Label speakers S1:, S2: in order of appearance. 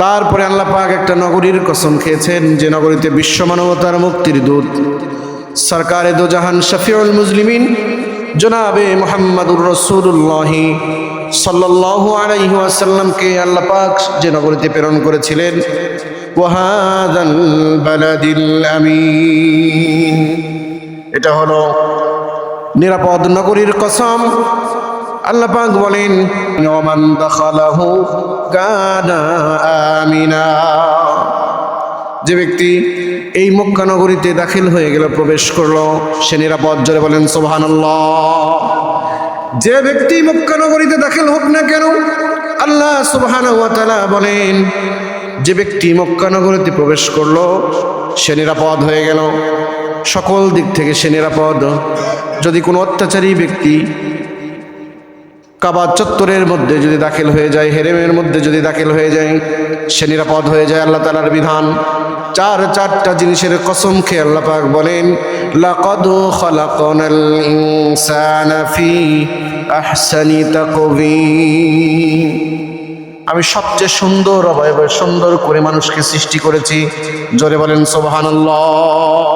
S1: তারপরে আল্লাহ পাক একটা নগরীর কসম খেয়েছেন, যে নগরীতে বিশ্ব মানবতার মুক্তির দূত সরকারে দো জাহান শফিউল মুসলিমিন জনাবে মুহাম্মদুর রাসূলুল্লাহ সাল্লাল্লাহু আলাইহি ওয়াসাল্লামকে আল্লাহ পাক যে নগরীতে প্রেরণ করেছিলেন, ওয়াহাদাল বালাদিল আমিন, এটা হলো নিরাপদ নগরীর কসম। আল্লাহ পাক বলেন, ওমান দাখালাহু কানা আমিনা, যে ব্যক্তি এই মক্কা নগরীতে দাখিল হয়ে গেল, প্রবেশ করলো, সে নিরাপদ। জোরে বলেন সুবহানাল্লাহ। যে ব্যক্তি মক্কা নগরীতে দাখিল হোক না কেন, আল্লাহ সুবহানাহু ওয়া তাআলা বলেন, যে ব্যক্তি মক্কা নগরীতে প্রবেশ করলো সে নিরাপদ হয়ে গেল, সকল দিক থেকে সে নিরাপদ। যদি কোনো অত্যাচারী ব্যক্তি কাবা চত্বরের মধ্যে যদি দাখিল হয়ে যায়, হেরেমের মধ্যে যদি দাখিল হয়ে যায়, সে নিরাপদ হয়ে যায়। আল্লাহ তাআলার বিধান। চারটা জিনিসের কসম খেয়ে আল্লাহ পাক বলেন, লাকাদ খালাকনাল ইনসানা ফি আহসানি তাকওয়িম, আমি সবচেয়ে সুন্দর অবয়বে সুন্দর করে মানুষকে সৃষ্টি করেছি। জোরে বলেন সুবহানাল্লাহ।